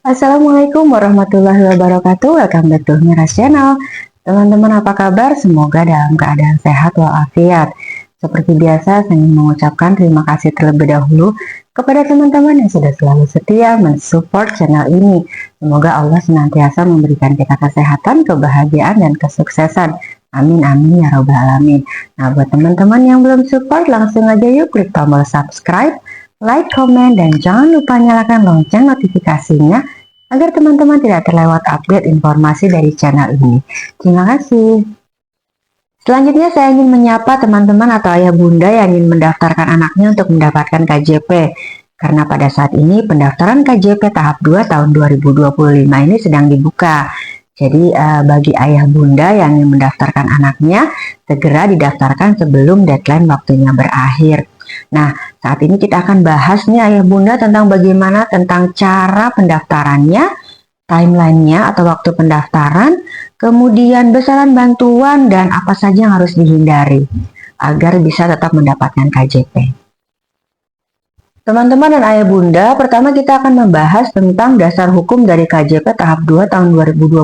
Assalamualaikum warahmatullahi wabarakatuh. Welcome back to Miras Channel. Teman-teman apa kabar? Semoga dalam keadaan sehat walafiat. Seperti biasa, saya ingin mengucapkan terima kasih terlebih dahulu kepada teman-teman yang sudah selalu setia mensupport channel ini. Semoga Allah senantiasa memberikan kita kesehatan, kebahagiaan, dan kesuksesan. Amin amin ya robbal alamin. Nah, buat teman-teman yang belum support, langsung aja yuk klik tombol subscribe, like, komen, dan jangan lupa nyalakan lonceng notifikasinya agar teman-teman tidak terlewat update informasi dari channel ini. Terima kasih. Selanjutnya saya ingin menyapa teman-teman atau ayah bunda yang ingin mendaftarkan anaknya untuk mendapatkan KJP. Karena pada saat ini pendaftaran KJP tahap 2 tahun 2025 ini sedang dibuka. Jadi bagi ayah bunda yang ingin mendaftarkan anaknya, segera didaftarkan sebelum deadline waktunya berakhir. Nah, saat ini kita akan bahas nih ayah bunda tentang bagaimana tentang cara pendaftarannya, timelinenya atau waktu pendaftaran, kemudian besaran bantuan dan apa saja yang harus dihindari agar bisa tetap mendapatkan KJP. Teman-teman dan ayah bunda, pertama kita akan membahas tentang dasar hukum dari KJP tahap 2 tahun 2025.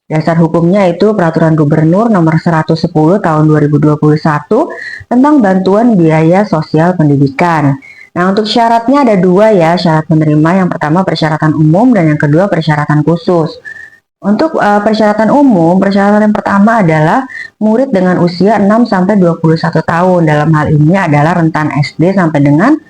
Dasar hukumnya itu Peraturan Gubernur Nomor 110 Tahun 2021 tentang bantuan biaya sosial pendidikan. Nah, untuk syaratnya ada dua ya, syarat penerima. Yang pertama persyaratan umum dan yang kedua persyaratan khusus. Untuk persyaratan umum, persyaratan yang pertama adalah murid dengan usia 6-21 tahun. Dalam hal ini adalah rentan SD sampai dengan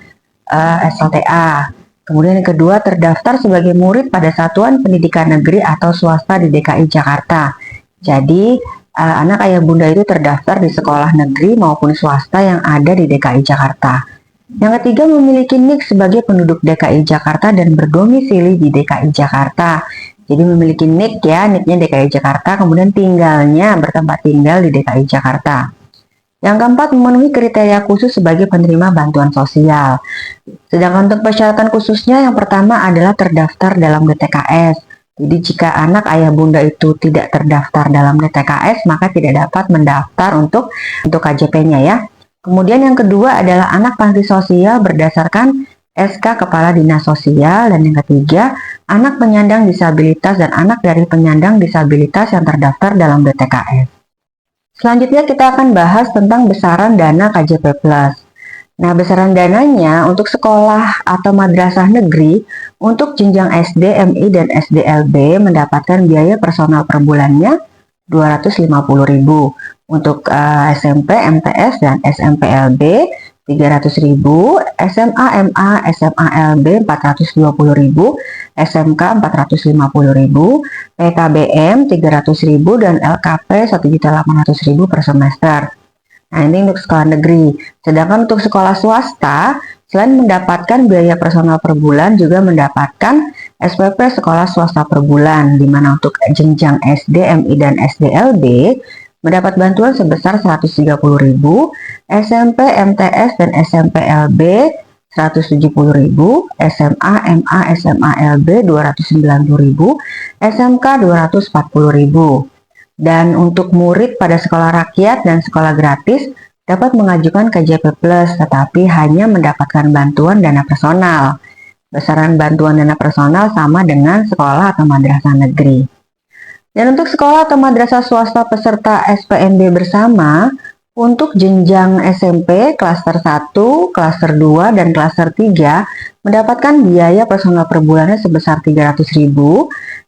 SLTA. Kemudian yang kedua, terdaftar sebagai murid pada satuan pendidikan negeri atau swasta di DKI Jakarta. Jadi, anak ayah bunda itu terdaftar di sekolah negeri maupun swasta yang ada di DKI Jakarta. Yang ketiga, memiliki NIK sebagai penduduk DKI Jakarta dan berdomisili di DKI Jakarta. Jadi memiliki NIK ya, NIK-nya DKI Jakarta, kemudian tinggalnya bertempat tinggal di DKI Jakarta. Yang keempat, memenuhi kriteria khusus sebagai penerima bantuan sosial. Sedangkan untuk persyaratan khususnya yang pertama adalah terdaftar dalam DTKS. Jadi jika anak ayah bunda itu tidak terdaftar dalam DTKS, maka tidak dapat mendaftar untuk KJP-nya ya. Kemudian yang kedua adalah anak panti sosial berdasarkan SK Kepala Dinas Sosial. Dan yang ketiga, anak penyandang disabilitas dan anak dari penyandang disabilitas yang terdaftar dalam DTKS. Selanjutnya kita akan bahas tentang besaran dana KJP+. Nah, besaran dananya untuk sekolah atau madrasah negeri untuk jenjang SD, MI, dan SDLB mendapatkan biaya personal per bulannya 250.000. Untuk SMP, MTS, dan SMPLB 300.000, SMA, MA, SMA LB 420.000, SMK 450.000, PKBM 300.000, dan LKP 1.800.000 per semester. Nah, ini untuk sekolah negeri. Sedangkan untuk sekolah swasta, selain mendapatkan biaya personal per bulan, juga mendapatkan SPP sekolah swasta per bulan, di mana untuk jenjang SD, MI, dan SDLB mendapat bantuan sebesar 130.000, SMP, MTS, dan SMPLB 170.000, SMA, MA, SMA LB 290.000, SMK 240.000. Dan untuk murid pada sekolah rakyat dan sekolah gratis dapat mengajukan KJP+, tetapi hanya mendapatkan bantuan dana personal. Besaran bantuan dana personal sama dengan sekolah atau madrasah negeri. Dan untuk sekolah atau madrasah swasta peserta SPNB bersama, untuk jenjang SMP, klaster 1, klaster 2, dan klaster 3 mendapatkan biaya personal per bulannya sebesar 300.000,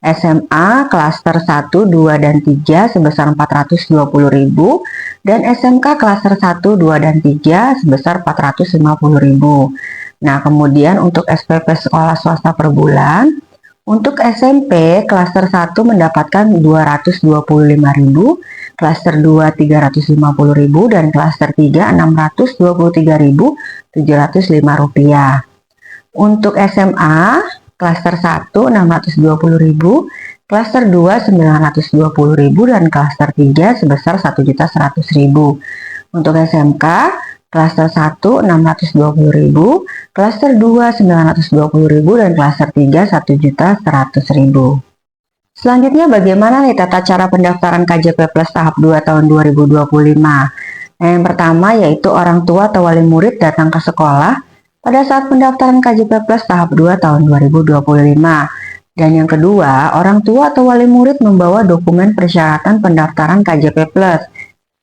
SMA, klaster 1, 2, dan 3 sebesar 420.000, dan SMK klaster 1, 2, dan 3 sebesar 450.000. Nah, kemudian untuk SPP sekolah swasta per bulan, untuk SMP, klaster 1 mendapatkan 225.000, klaster 2 350.000, dan klaster 3 623.705 rupiah. Untuk SMA, klaster 1 620.000, klaster 2 920.000, dan klaster 3 sebesar 1.100.000. Untuk SMK, klaster 1 620.000, klaster 2 920.000, dan klaster 3 1.100.000. Selanjutnya bagaimana nih tata cara pendaftaran KJP+ tahap 2 tahun 2025? Nah, yang pertama yaitu orang tua atau wali murid datang ke sekolah pada saat pendaftaran KJP+ tahap 2 tahun 2025. Dan yang kedua, orang tua atau wali murid membawa dokumen persyaratan pendaftaran KJP Plus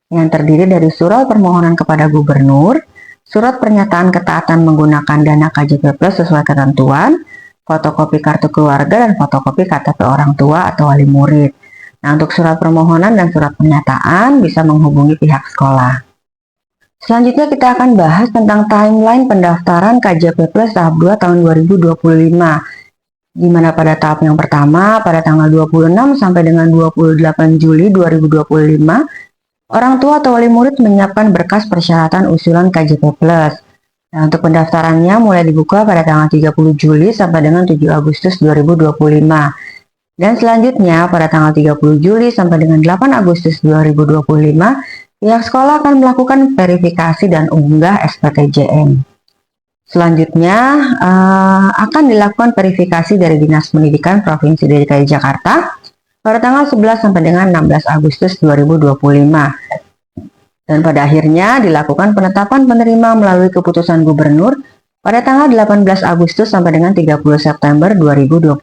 yang terdiri dari surat permohonan kepada gubernur, surat pernyataan ketaatan menggunakan dana KJP Plus sesuai ketentuan, fotokopi kartu keluarga, dan fotokopi KTP orang tua atau wali murid. Nah, untuk surat permohonan dan surat pernyataan bisa menghubungi pihak sekolah. Selanjutnya kita akan bahas tentang timeline pendaftaran KJP Plus tahap 2 tahun 2025. Di mana pada tahap yang pertama, pada tanggal 26 sampai dengan 28 Juli 2025, orang tua atau wali murid menyiapkan berkas persyaratan usulan KJP Plus. Nah, untuk pendaftarannya mulai dibuka pada tanggal 30 Juli sampai dengan 7 Agustus 2025. Dan selanjutnya pada tanggal 30 Juli sampai dengan 8 Agustus 2025, pihak sekolah akan melakukan verifikasi dan unggah SPTJM. Selanjutnya akan dilakukan verifikasi dari Dinas Pendidikan Provinsi DKI Jakarta pada tanggal 11 sampai dengan 16 Agustus 2025. Dan pada akhirnya dilakukan penetapan penerima melalui keputusan gubernur pada tanggal 18 Agustus sampai dengan 30 September 2025.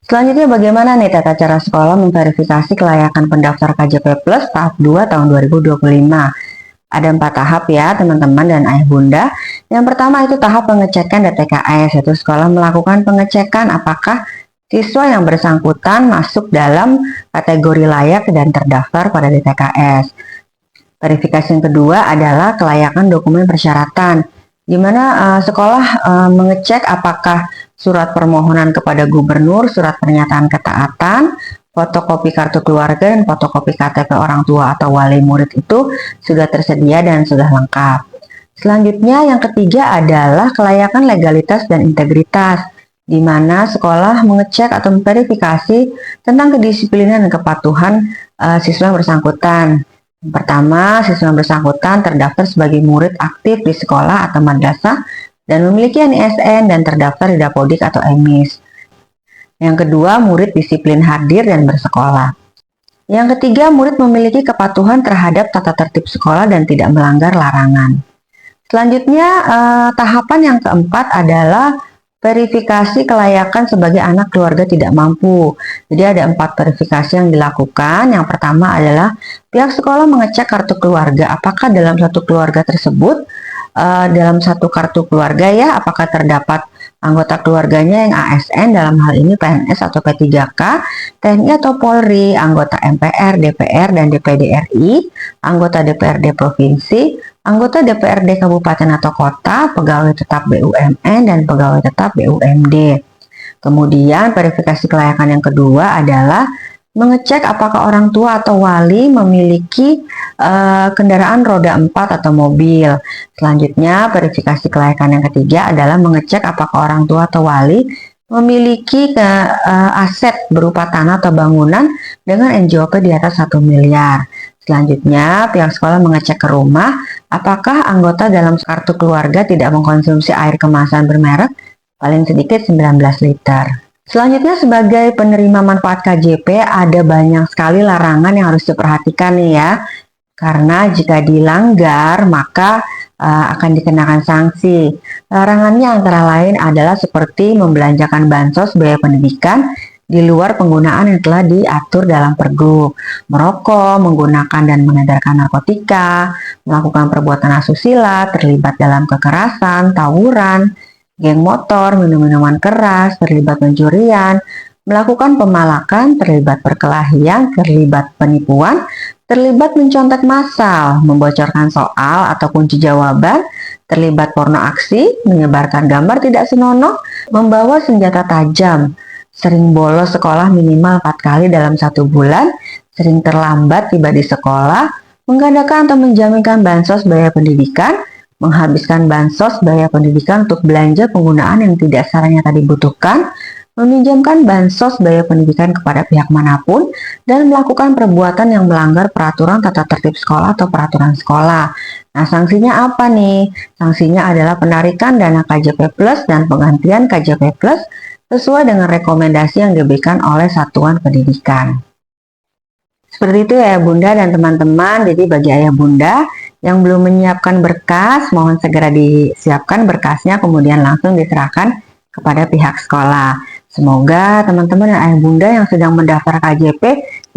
Selanjutnya bagaimana nih tata cara sekolah memverifikasi kelayakan pendaftar KJP Plus tahap 2 tahun 2025? Ada 4 tahap ya teman-teman dan ayah bunda. Yang pertama itu tahap pengecekan DTKS, yaitu sekolah melakukan pengecekan apakah siswa yang bersangkutan masuk dalam kategori layak dan terdaftar pada DTKS. Verifikasi yang kedua adalah kelayakan dokumen persyaratan, di mana sekolah mengecek apakah surat permohonan kepada gubernur, surat pernyataan ketaatan, fotokopi kartu keluarga, dan fotokopi KTP orang tua atau wali murid itu sudah tersedia dan sudah lengkap. Selanjutnya yang ketiga adalah kelayakan legalitas dan integritas, di mana sekolah mengecek atau memverifikasi tentang kedisiplinan dan kepatuhan siswa yang bersangkutan. Yang pertama, siswa yang bersangkutan terdaftar sebagai murid aktif di sekolah atau madrasah dan memiliki NISN dan terdaftar di Dapodik atau EMIS. Yang kedua, murid disiplin hadir dan bersekolah. Yang ketiga, murid memiliki kepatuhan terhadap tata tertib sekolah dan tidak melanggar larangan. Selanjutnya, tahapan yang keempat adalah verifikasi kelayakan sebagai anak keluarga tidak mampu. Jadi ada 4 verifikasi yang dilakukan. Yang pertama adalah pihak sekolah mengecek kartu keluarga. Apakah dalam satu keluarga tersebut, dalam satu kartu keluarga ya, apakah terdapat anggota keluarganya yang ASN, dalam hal ini PNS atau P3K, TNI atau Polri, anggota MPR, DPR, dan DPD RI, anggota DPRD Provinsi, anggota DPRD Kabupaten atau Kota, pegawai tetap BUMN, dan pegawai tetap BUMD. Kemudian verifikasi kelayakan yang kedua adalah mengecek apakah orang tua atau wali memiliki kendaraan roda 4 atau mobil. Selanjutnya, verifikasi kelayakan yang ketiga adalah mengecek apakah orang tua atau wali memiliki aset berupa tanah atau bangunan dengan NJOP di atas 1 miliar. Selanjutnya, pihak sekolah mengecek ke rumah apakah anggota dalam kartu keluarga tidak mengkonsumsi air kemasan bermerek paling sedikit 19 liter. Selanjutnya, sebagai penerima manfaat KJP ada banyak sekali larangan yang harus diperhatikan nih ya. Karena jika dilanggar maka akan dikenakan sanksi. Larangannya antara lain adalah seperti membelanjakan bansos biaya pendidikan di luar penggunaan yang telah diatur dalam Pergub, merokok, menggunakan dan mengedarkan narkotika, melakukan perbuatan asusila, terlibat dalam kekerasan, tawuran, geng motor, minum-minuman keras, terlibat pencurian, melakukan pemalakan, terlibat perkelahian, terlibat penipuan, terlibat mencontek massal, membocorkan soal atau kunci jawaban, terlibat porno aksi, menyebarkan gambar tidak senonoh, membawa senjata tajam, sering bolos sekolah minimal 4 kali dalam 1 bulan, sering terlambat tiba di sekolah, menggandakan atau menjaminkan bansos biaya pendidikan, menghabiskan bansos biaya pendidikan untuk belanja penggunaan yang tidak seharusnya dibutuhkan, meminjamkan bansos biaya pendidikan kepada pihak manapun, dan melakukan perbuatan yang melanggar peraturan tata tertib sekolah atau peraturan sekolah. Nah, sanksinya apa nih? Sanksinya adalah penarikan dana KJP Plus dan penggantian KJP Plus sesuai dengan rekomendasi yang diberikan oleh satuan pendidikan. Seperti itu ya Bunda dan teman-teman. Jadi bagi ayah bunda yang belum menyiapkan berkas, mohon segera disiapkan berkasnya, kemudian langsung diserahkan kepada pihak sekolah. Semoga teman-teman dan ayah bunda yang sedang mendaftar KJP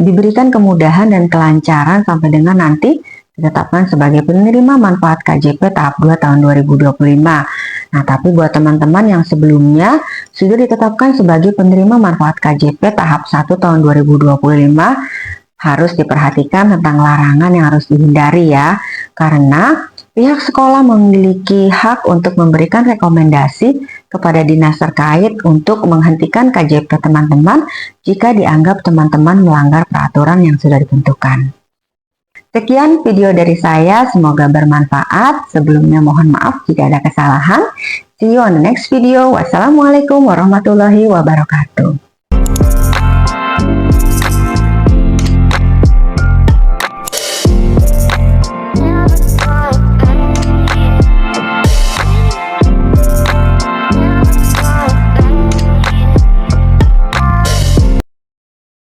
diberikan kemudahan dan kelancaran sampai dengan nanti ditetapkan sebagai penerima manfaat KJP tahap 2 tahun 2025. Nah, tapi buat teman-teman yang sebelumnya sudah ditetapkan sebagai penerima manfaat KJP tahap 1 tahun 2025, harus diperhatikan tentang larangan yang harus dihindari ya, karena pihak sekolah memiliki hak untuk memberikan rekomendasi kepada dinas terkait untuk menghentikan KJP teman-teman jika dianggap teman-teman melanggar peraturan yang sudah ditentukan. Sekian video dari saya, semoga bermanfaat. Sebelumnya mohon maaf jika ada kesalahan. See you on the next video. Wassalamualaikum warahmatullahi wabarakatuh.